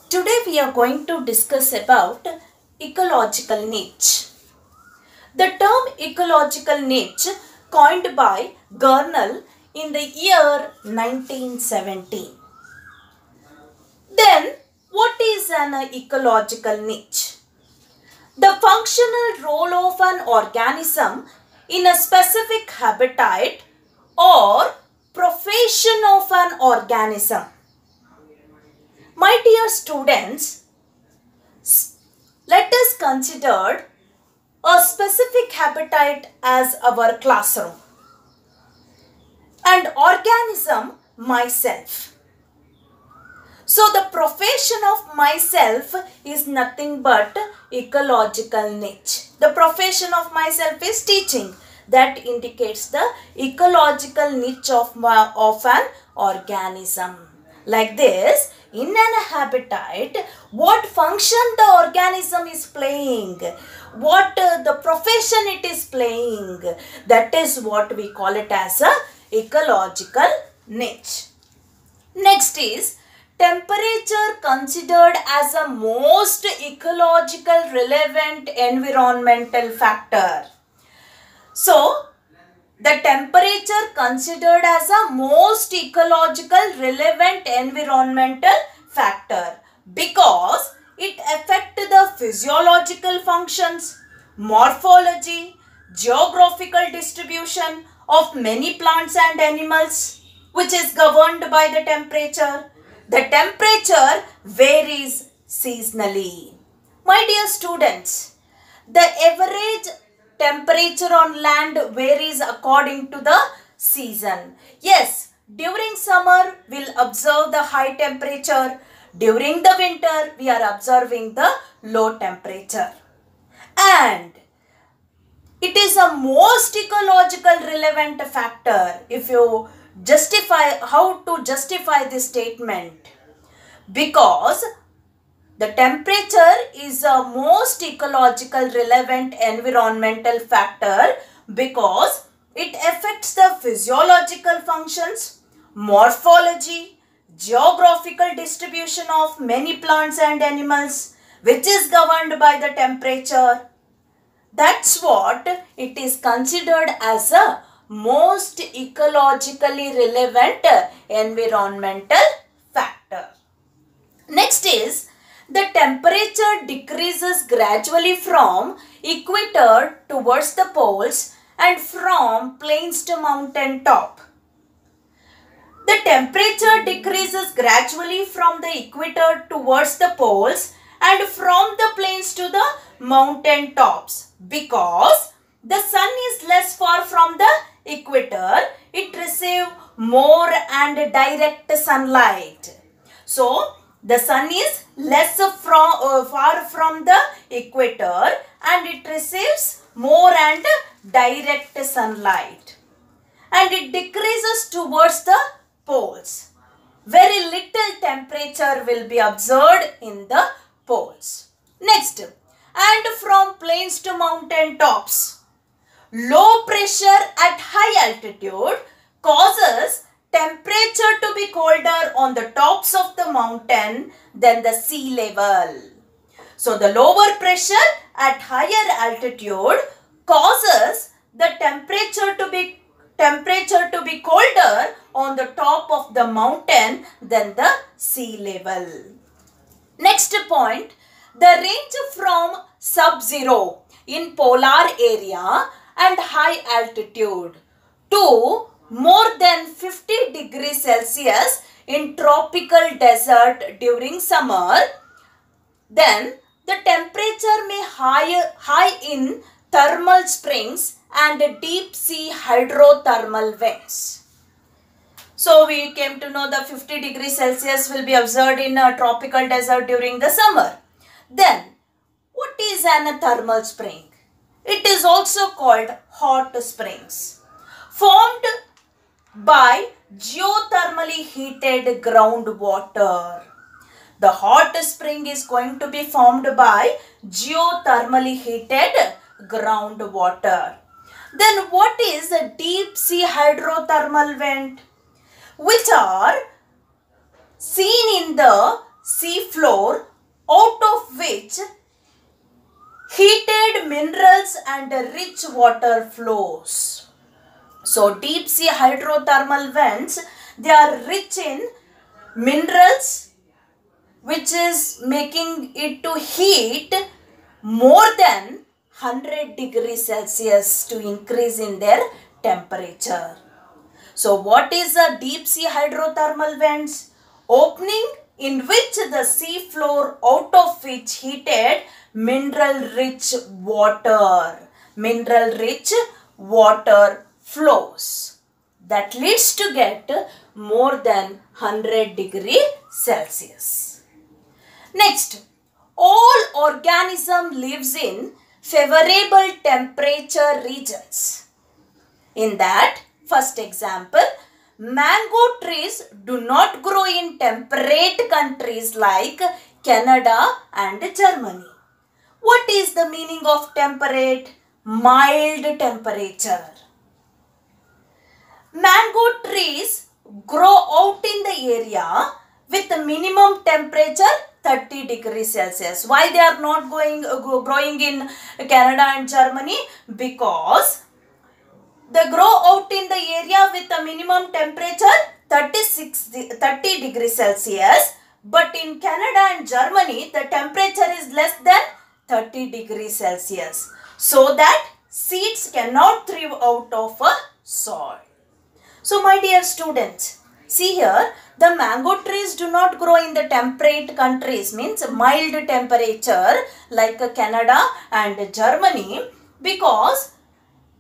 Today we are going to discuss about ecological niche. The term ecological niche coined by Gurnall in the year 1917. Then what is an ecological niche? The functional role of an organism in a specific habitat or profession of an organism. My dear students, let us consider a specific habitat as our classroom and organism myself. So the profession of myself is nothing but ecological niche. The profession of myself is teaching. That indicates the ecological niche of an organism. Like this, in an habitat, what function the organism is playing, what the profession it is playing, that is what we call it as a ecological niche. Next is temperature considered as a most ecological relevant environmental factor. So, the temperature considered as a most ecological relevant environmental factor because it affects the physiological functions, morphology, geographical distribution of many plants and animals, which is governed by the temperature. The temperature varies seasonally. My dear students, the average temperature on land varies according to the season. Yes, during summer we'll observe the high temperature. During the winter we are observing the low temperature. And it is a most ecological relevant factor. If you justify, how to justify this statement? Because the temperature is a most ecological relevant environmental factor because it affects the physiological functions, morphology, geographical distribution of many plants and animals, which is governed by the temperature. That's what it is considered as a most ecologically relevant environmental factor. Next is the temperature decreases gradually from equator towards the poles and from plains to mountain top. The temperature decreases gradually from the equator towards the poles and from the plains to the mountain tops because the sun is less far from the equator. It receives more and direct sunlight. So, the sun is less far from the equator and it receives more and direct sunlight. And it decreases towards the poles. Very little temperature will be observed in the poles. Next, and from plains to mountain tops. Low pressure at high altitude causes temperature to be colder on the tops of the mountain than the sea level. So the lower pressure at higher altitude causes the temperature to be colder on the top of the mountain than the sea level. Next point, the range from sub-zero in polar area and high altitude to more than 50 degrees Celsius in tropical desert during summer. Then the temperature may high in thermal springs and deep sea hydrothermal vents. So we came to know the 50 degrees Celsius will be observed in a tropical desert during the summer. Then what is an thermal spring? It is also called hot springs, formed by geothermally heated groundwater. The hot spring is going to be formed by geothermally heated groundwater. Then what is a deep sea hydrothermal vent? Which are seen in the sea floor out of which heated minerals and rich water flows. So deep sea hydrothermal vents, they are rich in minerals which is making it to heat more than 100 degrees Celsius to increase in their temperature. So what is a deep sea hydrothermal vents? Opening in which the sea floor out of which heated mineral rich water flows. That leads to get more than 100 degrees Celsius. Next, all organism lives in favorable temperature regions. In that, first example, mango trees do not grow in temperate countries like Canada and Germany. What is the meaning of temperate? Mild temperature. Mango trees grow out in the area with a minimum temperature 30 degrees Celsius. Why they are not growing in Canada and Germany? Because they grow out in the area with a minimum temperature 30 degrees Celsius. But in Canada and Germany, the temperature is less than 30 degrees Celsius. So that seeds cannot thrive out of a soil. So my dear students, see here, the mango trees do not grow in the temperate countries, means mild temperature like Canada and Germany, because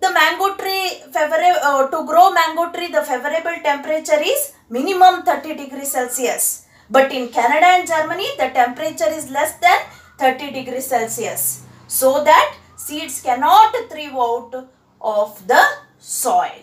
the mango tree, to grow mango tree, the favorable temperature is minimum 30 degrees Celsius. But in Canada and Germany, the temperature is less than 30 degrees Celsius. So that seeds cannot thrive out of the soil.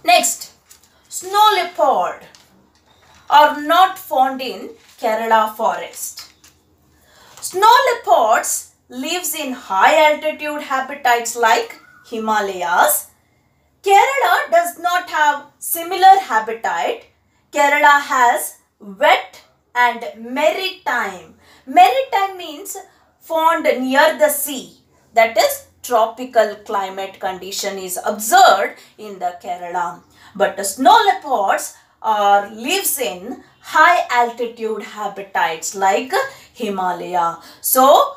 Next, snow leopard are not found in Kerala forest. Snow leopards lives in high altitude habitats like Himalayas. Kerala does not have similar habitat. Kerala has wet and maritime. Maritime means found near the sea. That is, tropical climate condition is observed in the Kerala. But the snow leopards lives in high altitude habitats like Himalaya. So,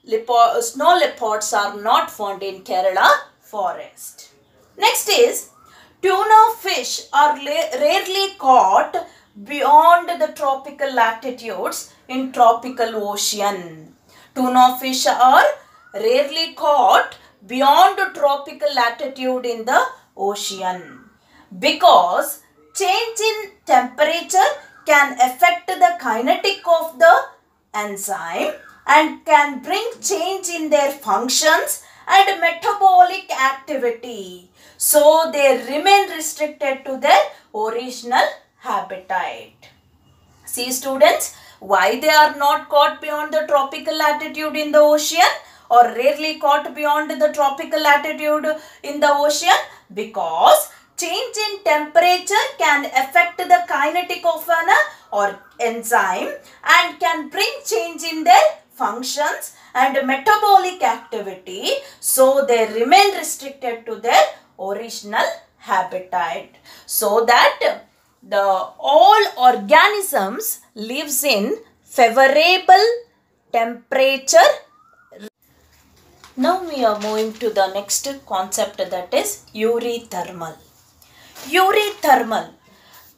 snow leopards are not found in Kerala forest. Next is, tuna fish are rarely caught beyond the tropical latitudes in tropical ocean. Tuna fish are rarely caught beyond tropical latitude in the ocean because change in temperature can affect the kinetic of the enzyme and can bring change in their functions and metabolic activity. So they remain restricted to their original habitat. See students, why they are not caught beyond the tropical latitude in the ocean or rarely caught beyond the tropical latitude in the ocean? Because change in temperature can affect the kinetic of an enzyme and can bring change in their functions and metabolic activity. So they remain restricted to their original habitat. So that all organisms lives in favorable temperature. Now we are moving to the next concept, that is eurythermal. Eurythermal.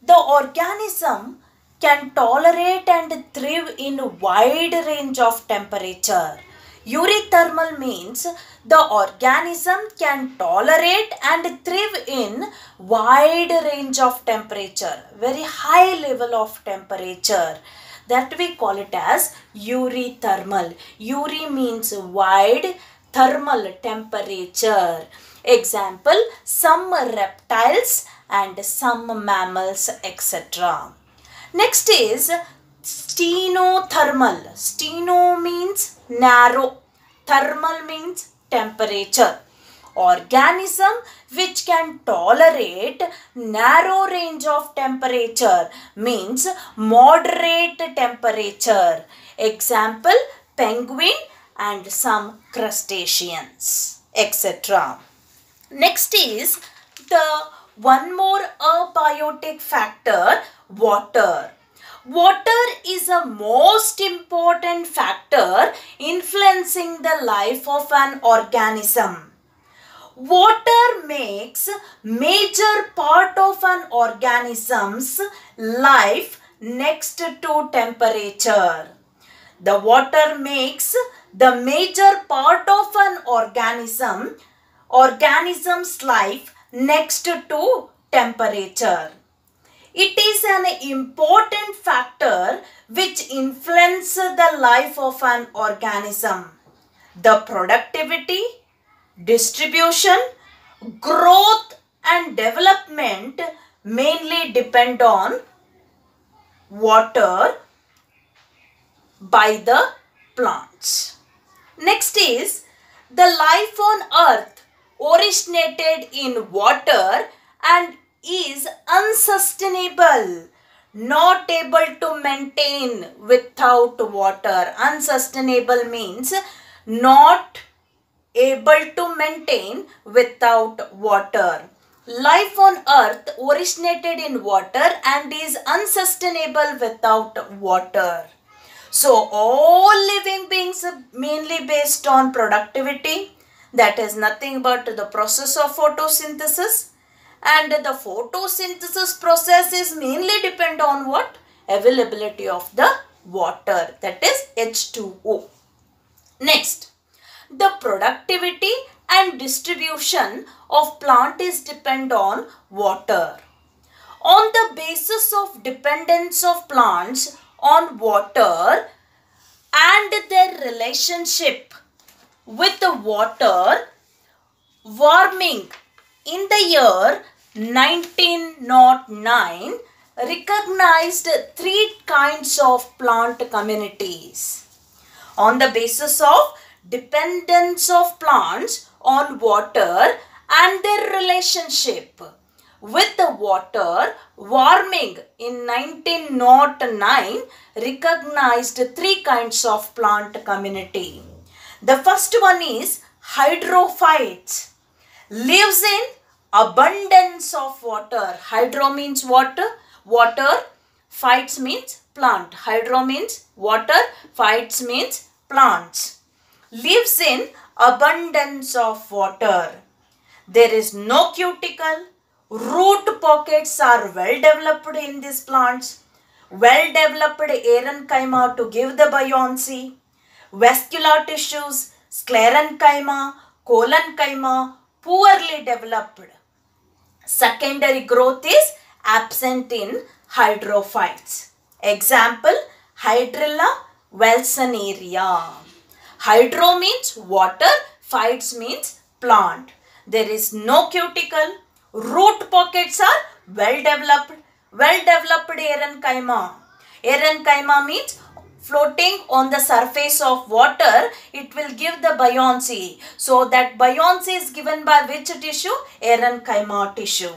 The organism can tolerate and thrive in a wide range of temperature. Eurythermal means the organism can tolerate and thrive in wide range of temperature, very high level of temperature. That we call it as eurythermal. Eury means wide, thermal temperature. Example, some reptiles and some mammals, etc. Next is stenothermal. Steno means narrow, thermal means temperature. organism which can tolerate narrow range of temperature, means moderate temperature. Example, penguin and some crustaceans, etc. Next is the one more abiotic factor, water. Water is a most important factor influencing the life of an organism. Water makes major part of an organism's life next to temperature. The water makes the major part of an organism's life next to temperature. It is an important factor which influences the life of an organism. The productivity, distribution, growth and development mainly depend on water by the plants. Next is the life on earth originated in water and is unsustainable, not able to maintain without water. Unsustainable means not able to maintain without water. Life on earth originated in water and is unsustainable without water. So all living beings are mainly based on productivity, that is nothing but the process of photosynthesis. And the photosynthesis process is mainly depend on what? Availability of the water, that is H2O. Next, the productivity and distribution of plant is depend on water. On the basis of dependence of plants on water and their relationship with the water, warming in the year 1909 recognized three kinds of plant communities. On the basis of dependence of plants on water and their relationship with the water, warming in 1909 recognized three kinds of plant community. The first one is hydrophytes, lives in abundance of water. Hydro means water, phytes means plant. Hydro means water, phytes means plants. Lives in abundance of water. There is no cuticle. Root pockets are well developed in these plants. Well developed parenchyma to give the buoyancy. Vascular tissues, sclerenchyma, collenchyma, poorly developed. Secondary growth is absent in hydrophytes. Example, Hydrilla wilsonaria. Hydro means water, phytes means plant. There is no cuticle. Root pockets are well developed parenchyma. Parenchyma means floating on the surface of water, it will give the buoyancy. So that buoyancy is given by which tissue? Parenchyma tissue.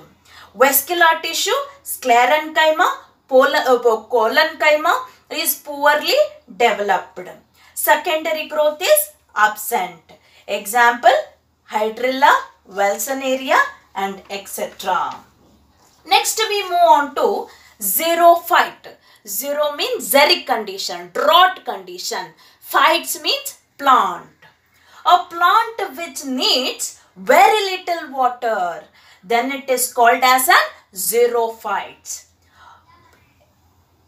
Vascular tissue, sclerenchyma, collenchyma is poorly developed. Secondary growth is absent. Example, Hydrilla wilsonaria and etc. Next we move on to xerophyte. Zero means xeric condition, drought condition. Phytes means plant. A plant which needs very little water, then it is called as an xerophyte.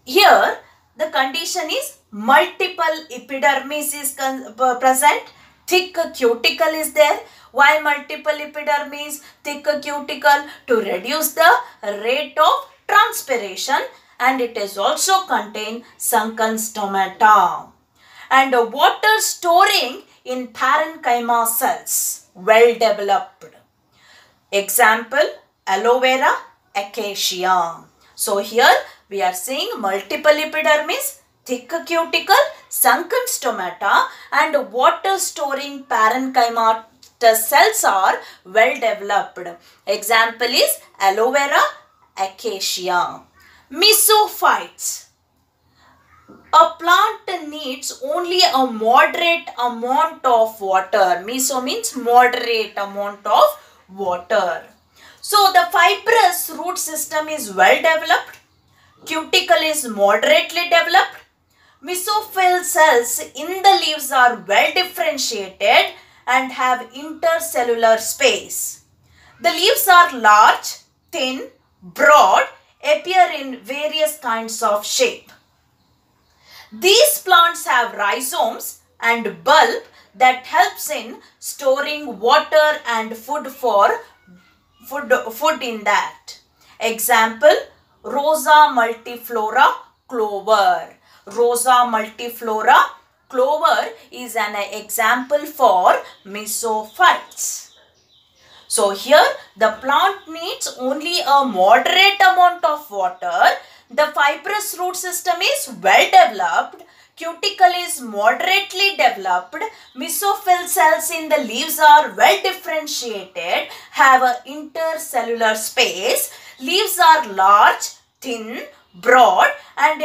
Here the condition is multiple epidermis is present, thick cuticle is there. Why multiple epidermis, thick cuticle? To reduce the rate of transpiration, and it is also contain sunken stomata. And water storing in parenchyma cells, well developed. Example, aloe vera, acacia. So here we are seeing multiple epidermis, thick cuticle, sunken stomata and water storing parenchyma cells are well developed. Example is aloe vera, acacia. Mesophytes. A plant needs only a moderate amount of water. Meso means moderate amount of water. So the fibrous root system is well developed. Cuticle is moderately developed. Mesophyll cells in the leaves are well differentiated and have intercellular space. The leaves are large, thin, broad, appear in various kinds of shape. These plants have rhizomes and bulb that helps in storing water and food in that. Example, Rosa multiflora clover. Rosa multiflora clover is an example for mesophytes. So here the plant needs only a moderate amount of water. The fibrous root system is well developed. Cuticle is moderately developed. Mesophyll cells in the leaves are well differentiated, have an intercellular space. Leaves are large, thin, broad and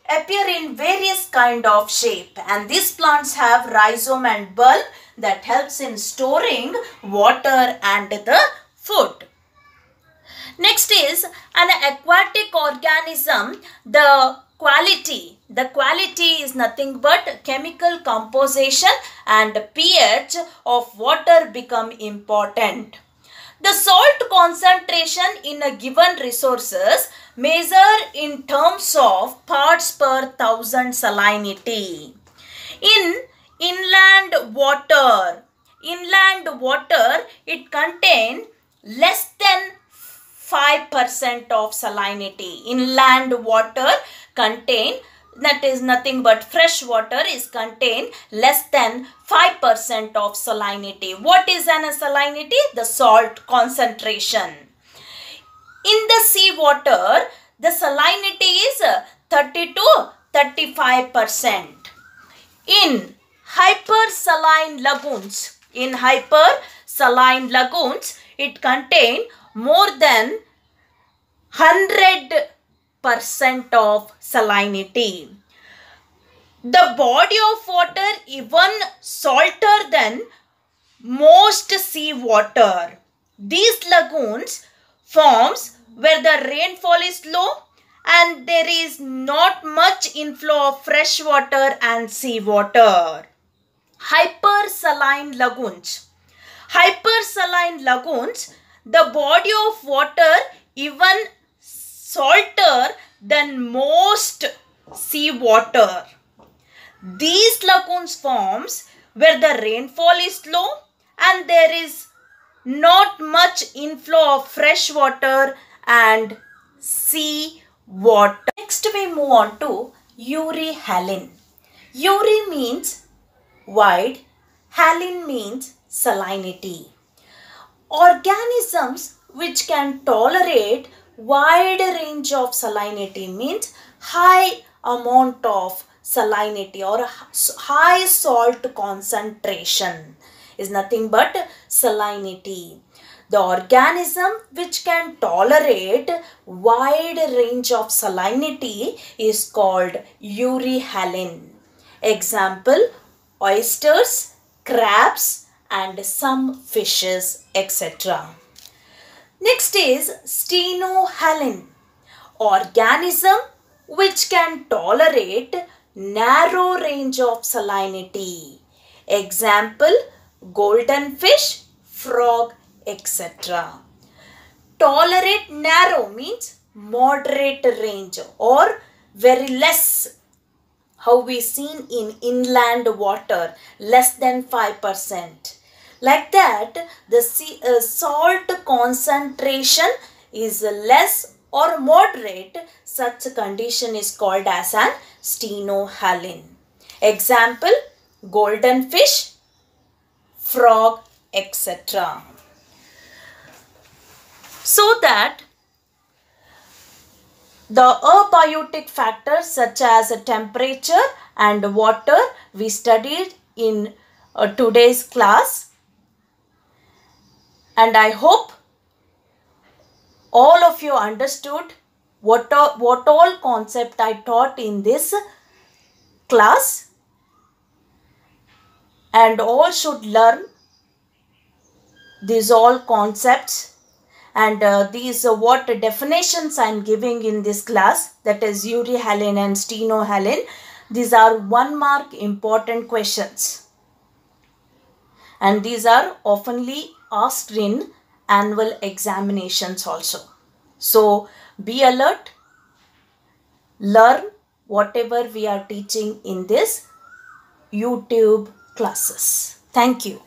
appear in various kind of shape. And these plants have rhizome and bulb that helps in storing water and the food. Next is an aquatic organism. The quality is nothing but chemical composition and pH of water become important. The salt concentration in a given resources measure in terms of parts per thousand salinity. In inland water it contains less than 5% of salinity. Inland water contain, that is nothing but fresh water, is contain less than 5% of salinity. What is an salinity? The salt concentration. In the sea water, the salinity is 30 to 35%. In hypersaline lagoons, it contain more than 100% of salinity. The body of water even salter than most sea water. These lagoons forms where the rainfall is low and there is not much inflow of fresh water and sea water. Hypersaline lagoons, the body of water even salter than most sea water. These lagoons forms where the rainfall is low and there is not much inflow of fresh water and sea water. Next we move on to euryhalin. Eury means wide, halin means salinity. Organisms which can tolerate wide range of salinity means high amount of salinity or high salt concentration is nothing but salinity. The organism which can tolerate wide range of salinity is called euryhalin. Example, oysters, crabs and some fishes, etc. Next is stenohalin. Organism which can tolerate narrow range of salinity. Example, golden fish, frog, etc. Tolerate narrow means moderate range or very less. How we seen in inland water, less than 5%. Like that, the salt concentration is less or moderate. Such condition is called as an stenohalin. Example, golden fish, frog, etc. So that the abiotic factors such as temperature and water we studied in today's class. And I hope all of you understood what all concept I taught in this class, and all should learn these all concepts, and these what definitions I am giving in this class, that is urehalin and stenohalin. These are 1 mark important questions, and these are oftenly asked in annual examinations also. So be alert, learn whatever we are teaching in this YouTube classes. Thank you.